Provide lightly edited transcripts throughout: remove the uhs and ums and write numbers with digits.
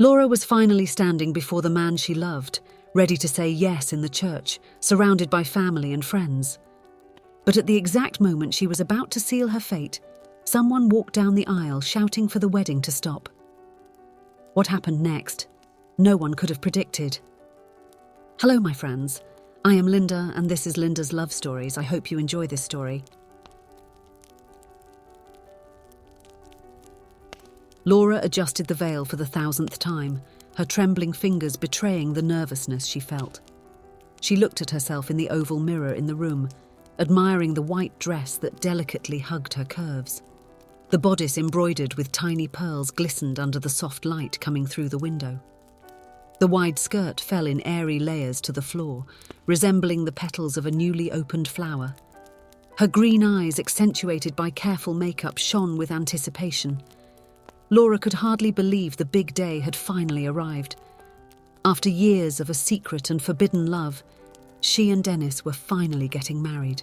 Laura was finally standing before the man she loved, ready to say yes in the church, surrounded by family and friends. But at the exact moment she was about to seal her fate, someone walked down the aisle shouting for the wedding to stop. What happened next? No one could have predicted. Hello, my friends. I am Linda, and this is Linda's Love Stories. I hope you enjoy this story. Laura adjusted the veil for the 1,000th time, her trembling fingers betraying the nervousness she felt. She looked at herself in the oval mirror in the room, admiring the white dress that delicately hugged her curves. The bodice embroidered with tiny pearls glistened under the soft light coming through the window. The wide skirt fell in airy layers to the floor, resembling the petals of a newly opened flower. Her green eyes, accentuated by careful makeup, shone with anticipation. Laura could hardly believe the big day had finally arrived. After years of a secret and forbidden love, she and Dennis were finally getting married.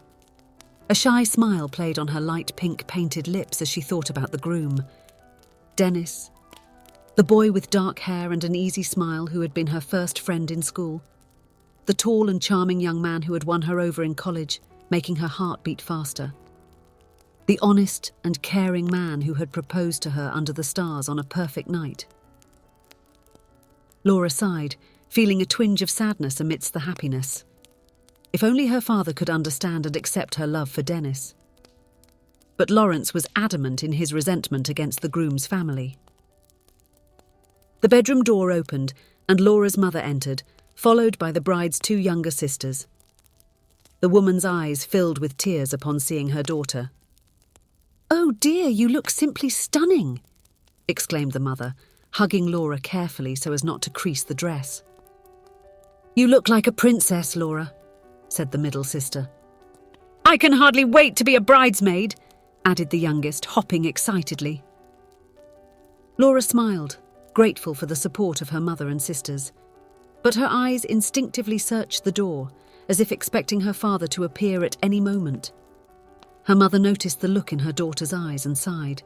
A shy smile played on her light pink painted lips as she thought about the groom. Dennis, the boy with dark hair and an easy smile who had been her first friend in school. The tall and charming young man who had won her over in college, making her heart beat faster. The honest and caring man who had proposed to her under the stars on a perfect night. Laura sighed, feeling a twinge of sadness amidst the happiness. If only her father could understand and accept her love for Dennis. But Lawrence was adamant in his resentment against the groom's family. The bedroom door opened and Laura's mother entered, followed by the bride's 2 younger sisters. The woman's eyes filled with tears upon seeing her daughter. "Oh dear, you look simply stunning," exclaimed the mother, hugging Laura carefully so as not to crease the dress. "You look like a princess, Laura," said the middle sister. "I can hardly wait to be a bridesmaid," added the youngest, hopping excitedly. Laura smiled, grateful for the support of her mother and sisters. But her eyes instinctively searched the door, as if expecting her father to appear at any moment. Her mother noticed the look in her daughter's eyes and sighed.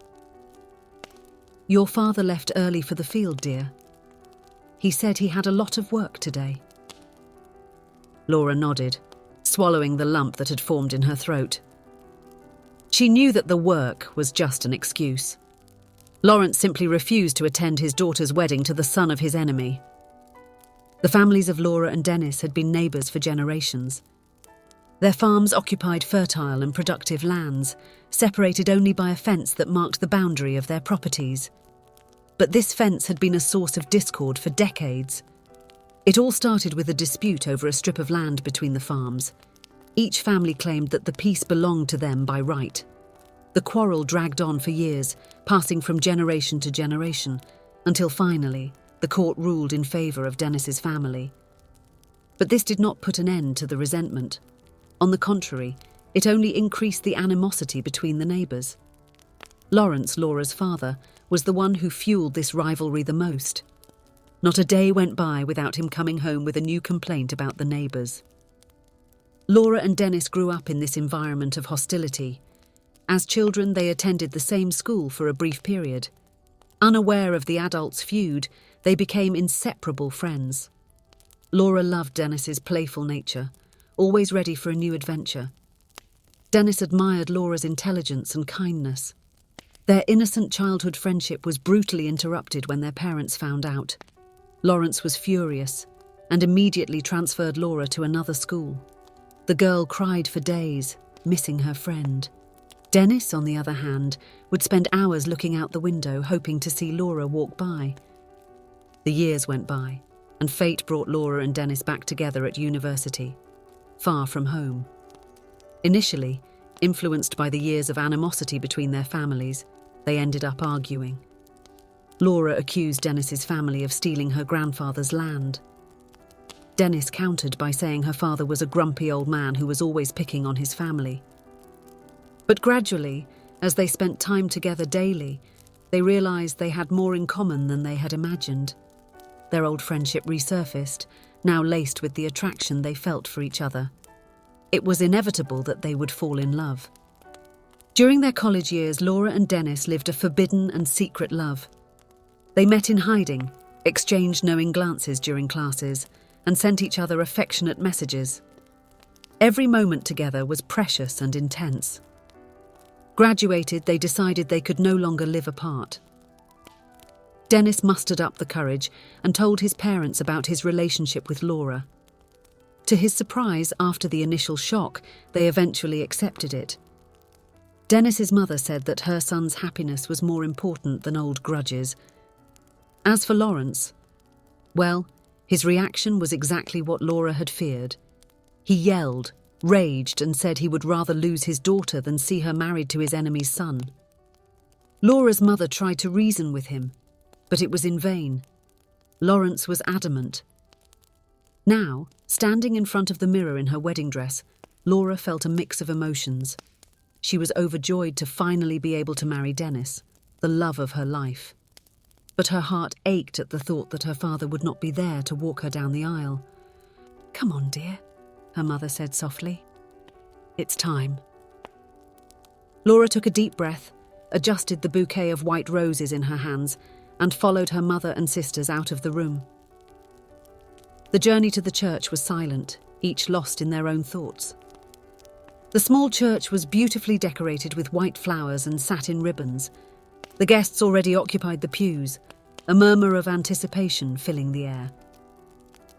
"Your father left early for the field, dear. He said he had a lot of work today." Laura nodded, swallowing the lump that had formed in her throat. She knew that the work was just an excuse. Lawrence simply refused to attend his daughter's wedding to the son of his enemy. The families of Laura and Dennis had been neighbours for generations. Their farms occupied fertile and productive lands, separated only by a fence that marked the boundary of their properties. But this fence had been a source of discord for decades. It all started with a dispute over a strip of land between the farms. Each family claimed that the piece belonged to them by right. The quarrel dragged on for years, passing from generation to generation, until finally the court ruled in favour of Dennis's family. But this did not put an end to the resentment. On the contrary, it only increased the animosity between the neighbours. Lawrence, Laura's father, was the one who fueled this rivalry the most. Not a day went by without him coming home with a new complaint about the neighbours. Laura and Dennis grew up in this environment of hostility. As children, they attended the same school for a brief period. Unaware of the adults' feud, they became inseparable friends. Laura loved Dennis's playful nature, always ready for a new adventure. Dennis admired Laura's intelligence and kindness. Their innocent childhood friendship was brutally interrupted when their parents found out. Lawrence was furious and immediately transferred Laura to another school. The girl cried for days, missing her friend. Dennis, on the other hand, would spend hours looking out the window, hoping to see Laura walk by. The years went by, and fate brought Laura and Dennis back together at university, far from home. Initially, influenced by the years of animosity between their families, they ended up arguing. Laura accused Dennis's family of stealing her grandfather's land. Dennis countered by saying her father was a grumpy old man who was always picking on his family. But gradually, as they spent time together daily, they realised they had more in common than they had imagined. Their old friendship resurfaced, now laced with the attraction they felt for each other. It was inevitable that they would fall in love. During their college years, Laura and Dennis lived a forbidden and secret love. They met in hiding, exchanged knowing glances during classes, and sent each other affectionate messages. Every moment together was precious and intense. Graduated, they decided they could no longer live apart. Dennis mustered up the courage and told his parents about his relationship with Laura. To his surprise, after the initial shock, they eventually accepted it. Dennis's mother said that her son's happiness was more important than old grudges. As for Lawrence, well, his reaction was exactly what Laura had feared. He yelled, raged, and said he would rather lose his daughter than see her married to his enemy's son. Laura's mother tried to reason with him, but it was in vain. Lawrence was adamant. Now, standing in front of the mirror in her wedding dress, Laura felt a mix of emotions. She was overjoyed to finally be able to marry Dennis, the love of her life. But her heart ached at the thought that her father would not be there to walk her down the aisle. "Come on, dear," her mother said softly. "It's time." Laura took a deep breath, adjusted the bouquet of white roses in her hands, and followed her mother and sisters out of the room. The journey to the church was silent, each lost in their own thoughts. The small church was beautifully decorated with white flowers and satin ribbons. The guests already occupied the pews, a murmur of anticipation filling the air.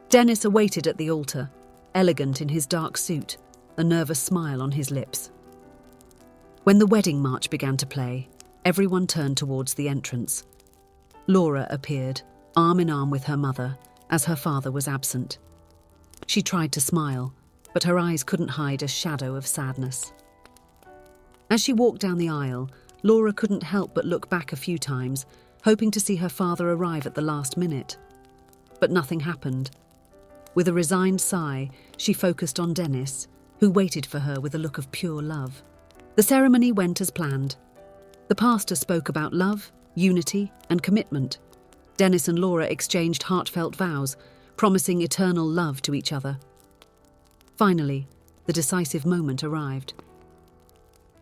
Dennis awaited at the altar, elegant in his dark suit, a nervous smile on his lips. When the wedding march began to play, everyone turned towards the entrance. Laura appeared, arm in arm with her mother, as her father was absent. She tried to smile, but her eyes couldn't hide a shadow of sadness. As she walked down the aisle, Laura couldn't help but look back a few times, hoping to see her father arrive at the last minute. But nothing happened. With a resigned sigh, she focused on Dennis, who waited for her with a look of pure love. The ceremony went as planned. The pastor spoke about love, unity, and commitment. Dennis and Laura exchanged heartfelt vows, promising eternal love to each other. Finally, the decisive moment arrived.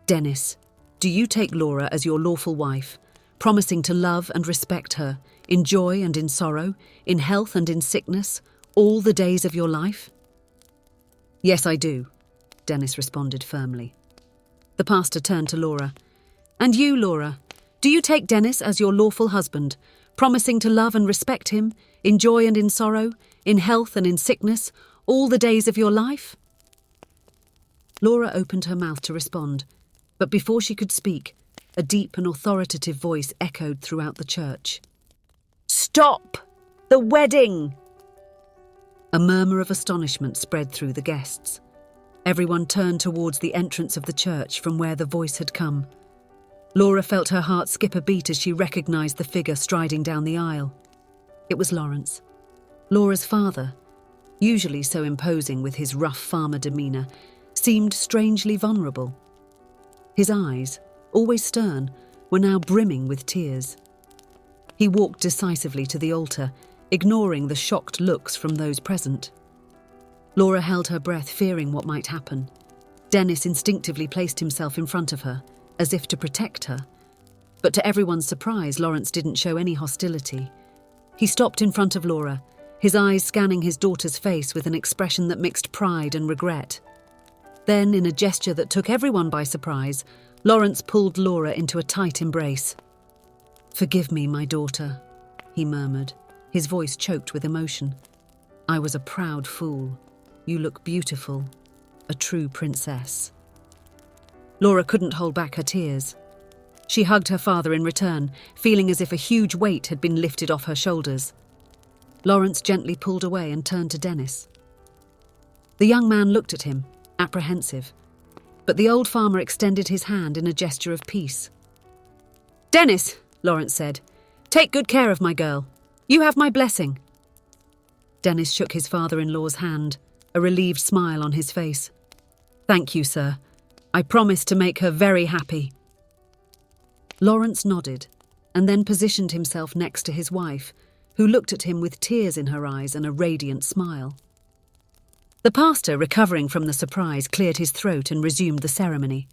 "Dennis, do you take Laura as your lawful wife, promising to love and respect her, in joy and in sorrow, in health and in sickness, all the days of your life?" "Yes, I do," Dennis responded firmly. The pastor turned to Laura. "And you, Laura, do you take Dennis as your lawful husband, promising to love and respect him, in joy and in sorrow, in health and in sickness, all the days of your life?" Laura opened her mouth to respond, but before she could speak, a deep and authoritative voice echoed throughout the church. "Stop! The wedding!" A murmur of astonishment spread through the guests. Everyone turned towards the entrance of the church from where the voice had come. Laura felt her heart skip a beat as she recognized the figure striding down the aisle. It was Lawrence. Laura's father, usually so imposing with his rough farmer demeanor, seemed strangely vulnerable. His eyes, always stern, were now brimming with tears. He walked decisively to the altar, ignoring the shocked looks from those present. Laura held her breath, fearing what might happen. Dennis instinctively placed himself in front of her, as if to protect her. But to everyone's surprise, Lawrence didn't show any hostility. He stopped in front of Laura, his eyes scanning his daughter's face with an expression that mixed pride and regret. Then, in a gesture that took everyone by surprise, Lawrence pulled Laura into a tight embrace. "Forgive me, my daughter," he murmured, his voice choked with emotion. "I was a proud fool. You look beautiful, a true princess." Laura couldn't hold back her tears. She hugged her father in return, feeling as if a huge weight had been lifted off her shoulders. Lawrence gently pulled away and turned to Dennis. The young man looked at him, apprehensive, but the old farmer extended his hand in a gesture of peace. "Dennis," Lawrence said, "take good care of my girl. You have my blessing." Dennis shook his father-in-law's hand, a relieved smile on his face. "Thank you, sir. I promise to make her very happy." Lawrence nodded, and then positioned himself next to his wife, who looked at him with tears in her eyes and a radiant smile. The pastor, recovering from the surprise, cleared his throat and resumed the ceremony.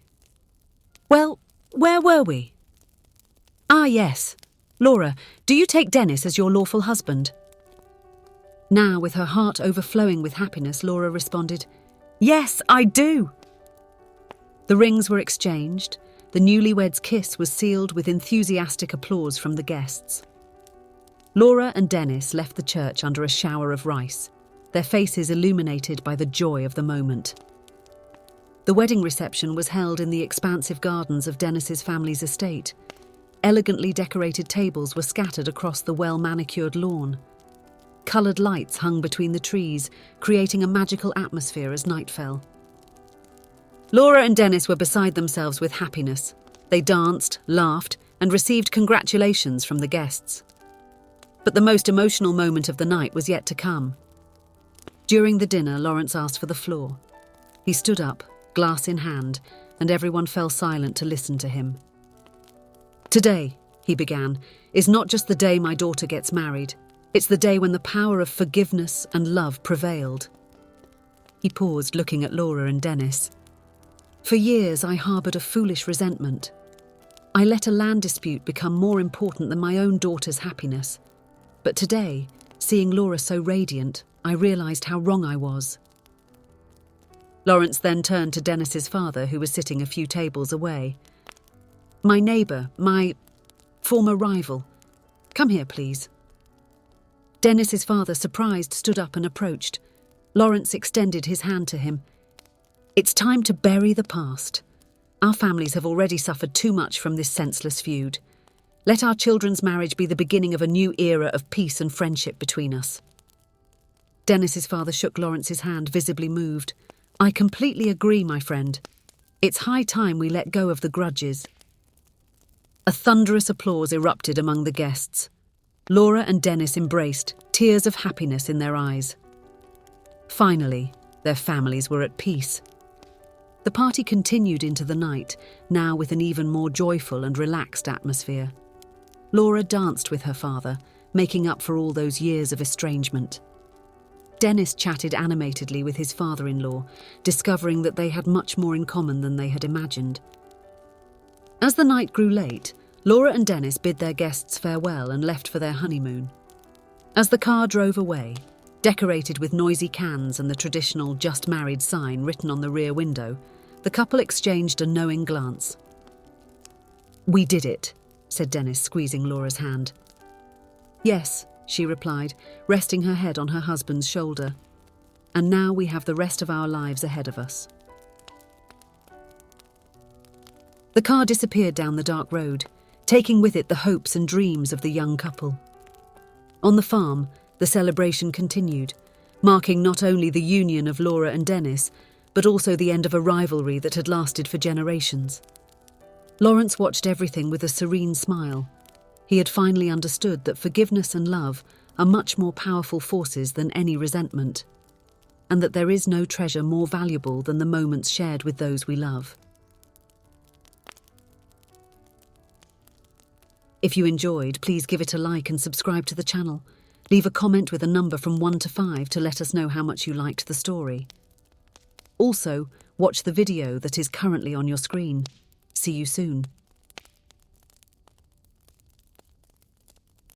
"Well, where were we? Ah, yes. Laura, do you take Dennis as your lawful husband? Now, with her heart overflowing with happiness, Laura responded, Yes, I do. The rings were exchanged. The newlyweds' kiss was sealed with enthusiastic applause from the guests. Laura and Dennis left the church under a shower of rice, their faces illuminated by the joy of the moment. The wedding reception was held in the expansive gardens of Dennis's family's estate. Elegantly decorated tables were scattered across the well-manicured lawn. Coloured lights hung between the trees, creating a magical atmosphere as night fell. Laura and Dennis were beside themselves with happiness. They danced, laughed, and received congratulations from the guests. But the most emotional moment of the night was yet to come. During the dinner, Lawrence asked for the floor. He stood up, glass in hand, and everyone fell silent to listen to him. Today, he began, is not just the day my daughter gets married. It's the day when the power of forgiveness and love prevailed. He paused, looking at Laura and Dennis. For years, I harboured a foolish resentment. I let a land dispute become more important than my own daughter's happiness. But today, seeing Laura so radiant, I realised how wrong I was. Lawrence then turned to Dennis's father, who was sitting a few tables away. My neighbour, my former rival. Come here, please. Dennis's father, surprised, stood up and approached. Lawrence extended his hand to him. It's time to bury the past. Our families have already suffered too much from this senseless feud. Let our children's marriage be the beginning of a new era of peace and friendship between us. Dennis's father shook Lawrence's hand, visibly moved. I completely agree, my friend. It's high time we let go of the grudges. A thunderous applause erupted among the guests. Laura and Dennis embraced, tears of happiness in their eyes. Finally, their families were at peace. The party continued into the night, now with an even more joyful and relaxed atmosphere. Laura danced with her father, making up for all those years of estrangement. Dennis chatted animatedly with his father-in-law, discovering that they had much more in common than they had imagined. As the night grew late, Laura and Dennis bid their guests farewell and left for their honeymoon. As the car drove away, decorated with noisy cans and the traditional "Just Married" sign written on the rear window, the couple exchanged a knowing glance. We did it, said Dennis, squeezing Laura's hand. Yes, she replied, resting her head on her husband's shoulder. And now we have the rest of our lives ahead of us. The car disappeared down the dark road, taking with it the hopes and dreams of the young couple. On the farm, the celebration continued, marking not only the union of Laura and Dennis, but also the end of a rivalry that had lasted for generations. Lawrence watched everything with a serene smile. He had finally understood that forgiveness and love are much more powerful forces than any resentment, and that there is no treasure more valuable than the moments shared with those we love. If you enjoyed, please give it a like and subscribe to the channel. Leave a comment with a number from 1 to 5 to let us know how much you liked the story. Also, watch the video that is currently on your screen. See you soon.